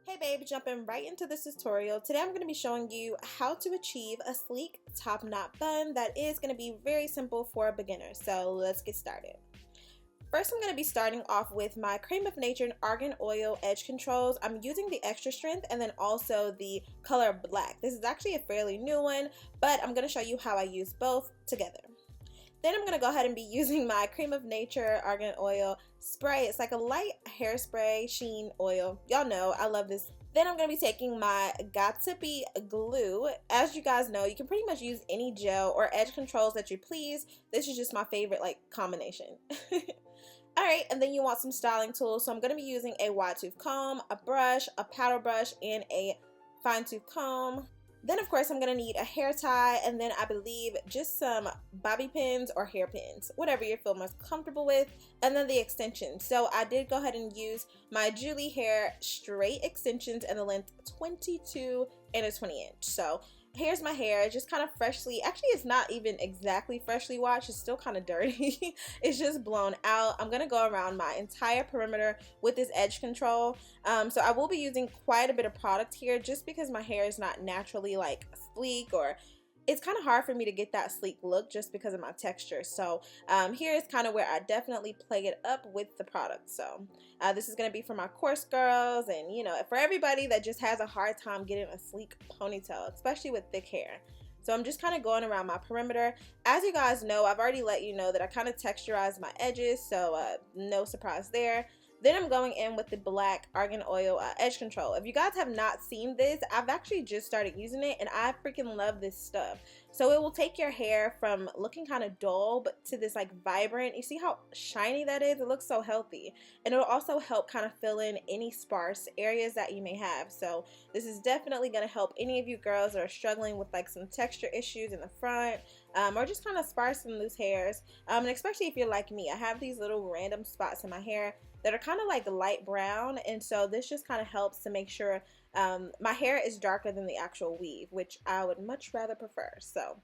Hey babe, jumping right into this tutorial. Today I'm going to be showing you how to achieve a sleek top knot bun that is going to be very simple for a beginner. So let's get started. First, I'm going to be starting off with my Cream of Nature Argan Oil Edge Controls. I'm using the extra strength and then also the color black. This is actually a fairly new one, but I'm going to show you how I use both together. Then I'm going to go ahead and be using my Cream of Nature Argan Oil Spray. It's like a light hairspray sheen oil. Y'all know I love this. Then I'm going to be taking my Got2b glue. As you guys know, you can pretty much use any gel or edge controls that you please. This is just my favorite combination. Alright, and then you want some styling tools. So I'm going to be using a wide tooth comb, a brush, a powder brush, and a fine tooth comb. Then of course I'm going to need a hair tie, and then I believe just some bobby pins or hair pins, whatever you feel most comfortable with, and then the extensions. So I did go ahead and use my Julie Hair straight extensions in the length 22 and a 20 inch. So here's my hair, just kind of freshly, actually it's not even exactly freshly washed, it's still kind of dirty. It's just blown out. I'm gonna go around my entire perimeter with this edge control. So I will be using quite a bit of product here just because my hair is not naturally like sleek, or it's kind of hard for me to get that sleek look just because of my texture. So here is kind of where I definitely play it up with the product. So this is going to be for my coarse girls, and you know, for everybody that just has a hard time getting a sleek ponytail, especially with thick hair. So I'm just kind of going around my perimeter. As you guys know, I've already let you know that I kind of texturize my edges, so no surprise there. Then I'm going in with the black Argan Oil edge control. If you guys have not seen this, I've actually just started using it and I freaking love this stuff. So it will take your hair from looking kind of dull but to this like vibrant. You see how shiny that is? It looks so healthy. And it'll also help kind of fill in any sparse areas that you may have. So this is definitely going to help any of you girls that are struggling with like some texture issues in the front, or just kind of sparse and loose hairs. And especially if you're like me, I have these little random spots in my hair that are kind of like light brown, and so this just kind of helps to make sure my hair is darker than the actual weave, which I would much rather prefer. So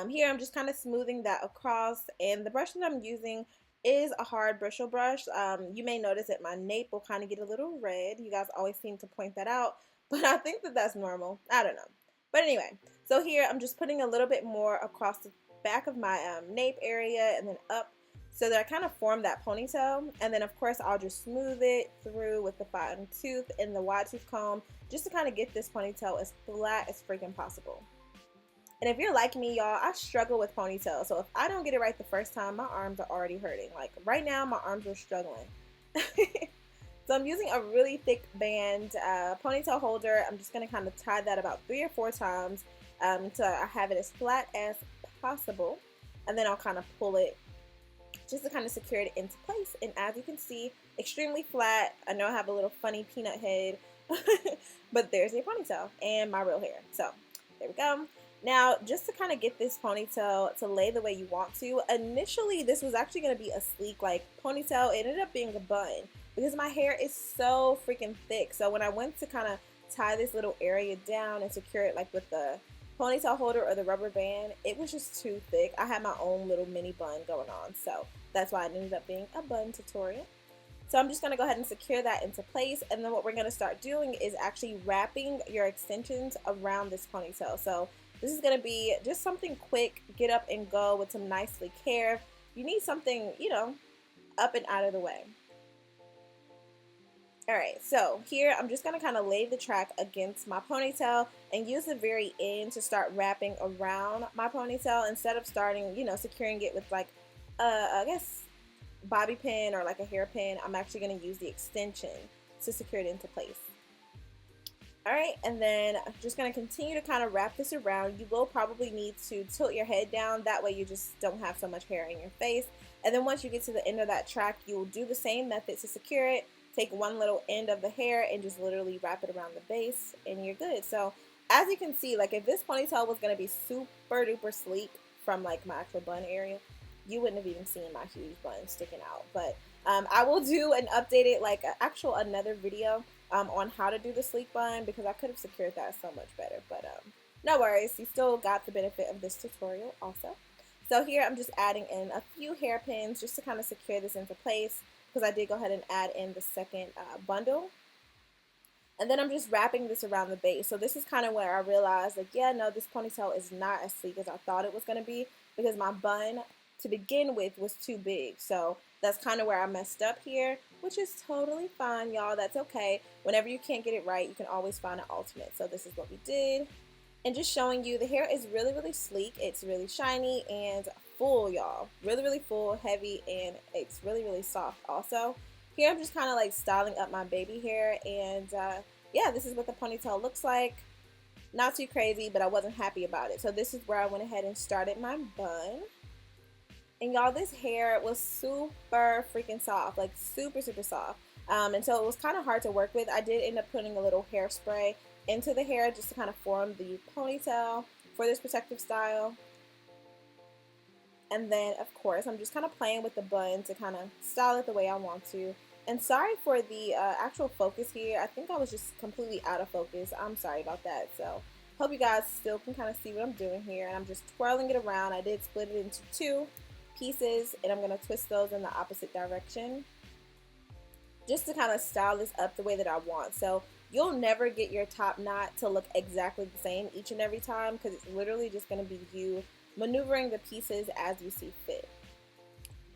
here I'm just kind of smoothing that across, and the brush that I'm using is a hard bristle brush. You may notice that my nape will kind of get a little red. You guys always seem to point that out, but I think that that's normal. I don't know. But anyway, so here I'm just putting a little bit more across the back of my nape area and then up, so that I kind of form that ponytail. And then of course I'll just smooth it through with the fine tooth and the wide tooth comb just to kind of get this ponytail as flat as freaking possible. And if you're like me, y'all, I struggle with ponytails. So if I don't get it right the first time, my arms are already hurting. Like right now my arms are struggling. So I'm using a really thick band ponytail holder. I'm just going to kind of tie that about 3 or 4 times until I have it as flat as possible. And then I'll kind of pull it just to kind of secure it into place. And as you can see, extremely flat. I know I have a little funny peanut head, but there's your ponytail and my real hair. So there we go. Now, just to kind of get this ponytail to lay the way you want to, initially this was actually going to be a sleek like ponytail. It ended up being a bun because my hair is so freaking thick. So when I went to kind of tie this little area down and secure it like with the ponytail holder or the rubber band, it was just too thick. I had my own little mini bun going on, so that's why it ended up being a bun tutorial. So I'm just going to go ahead and secure that into place, and then what we're going to start doing is actually wrapping your extensions around this ponytail. So this is going to be just something quick, get up and go with some nice sleek hair. You need something, you know, up and out of the way. Alright, so here I'm just going to kind of lay the track against my ponytail and use the very end to start wrapping around my ponytail instead of starting, you know, securing it with like I guess bobby pin or like a hairpin. I'm actually going to use the extension to secure it into place. Alright, and then I'm just going to continue to kind of wrap this around. You will probably need to tilt your head down, that way you just don't have so much hair in your face. And then once you get to the end of that track, you will do the same method to secure it. Take one little end of the hair and just literally wrap it around the base and you're good. So as you can see, like if this ponytail was going to be super duper sleek from like my actual bun area, you wouldn't have even seen my huge bun sticking out. But I will do an updated like another video on how to do the sleek bun, because I could have secured that so much better. But no worries, you still got the benefit of this tutorial also. So here I'm just adding in a few hairpins just to kind of secure this into place, because I did go ahead and add in the second bundle. And then I'm just wrapping this around the base. So this is kind of where I realized, like, yeah, no, this ponytail is not as sleek as I thought it was going to be, because my bun to begin with was too big. So that's kind of where I messed up here, which is totally fine, y'all. That's okay. Whenever you can't get it right, you can always find an alternate. So this is what we did. And just showing you, the hair is really, really sleek. It's really shiny and full, y'all. Really, really full, heavy, and it's really, really soft also. Here I'm just kind of like styling up my baby hair, and yeah, this is what the ponytail looks like. Not too crazy, but I wasn't happy about it. So this is where I went ahead and started my bun. And y'all, this hair was super freaking soft, like super, super soft. And so it was kind of hard to work with. I did end up putting a little hairspray into the hair just to kind of form the ponytail for this protective style. And then, of course, I'm just kind of playing with the bun to kind of style it the way I want to. And sorry for the actual focus here. I think I was just completely out of focus. I'm sorry about that. So, hope you guys still can kind of see what I'm doing here. And I'm just twirling it around. I did split it into two pieces, and I'm going to twist those in the opposite direction just to kind of style this up the way that I want. So, you'll never get your top knot to look exactly the same each and every time, because it's literally just going to be you maneuvering the pieces as you see fit.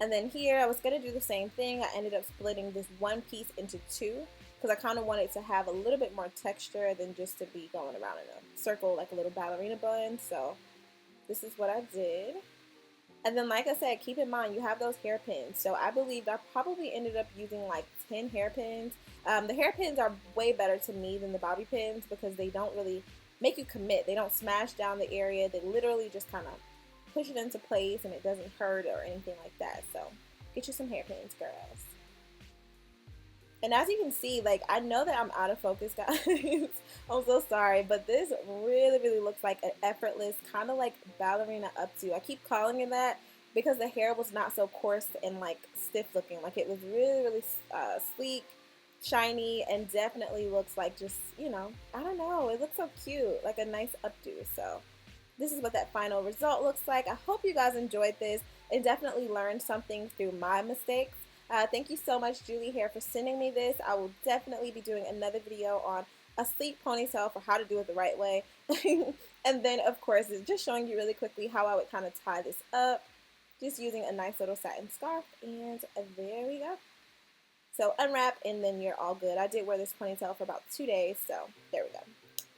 And then here I was going to do the same thing. I ended up splitting this one piece into two because I kind of wanted to have a little bit more texture than just to be going around in a circle like a little ballerina bun. So this is what I did. And then, like I said, keep in mind you have those hairpins. So I believe I probably ended up using like 10 hairpins. The hairpins are way better to me than the bobby pins because they don't really make you commit. They don't smash down the area. They literally just kind of push it into place, and it doesn't hurt or anything like that. So get you some hairpins, girls. And as you can see, like, I know that I'm out of focus, guys. I'm so sorry, but this really, really looks like an effortless kind of like ballerina updo. I keep calling it that because the hair was not so coarse and like stiff looking. Like, it was really, really sleek, shiny, and definitely looks like just, you know, I don't know, it looks so cute, like a nice updo. So this is what that final result looks like. I hope you guys enjoyed this and definitely learned something through my mistakes. Thank you so much, Julie Hair, for sending me this. I will definitely be doing another video on a sleek ponytail for how to do it the right way. And then, of course, it's just showing you really quickly how I would kind of tie this up, just using a nice little satin scarf. And there we go. So unwrap, and then you're all good. I did wear this ponytail for about 2 days, so there we go.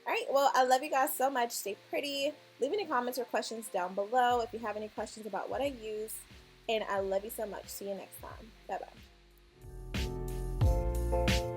Alright, well, I love you guys so much. Stay pretty. Leave any comments or questions down below if you have any questions about what I use. And I love you so much. See you next time. Bye-bye.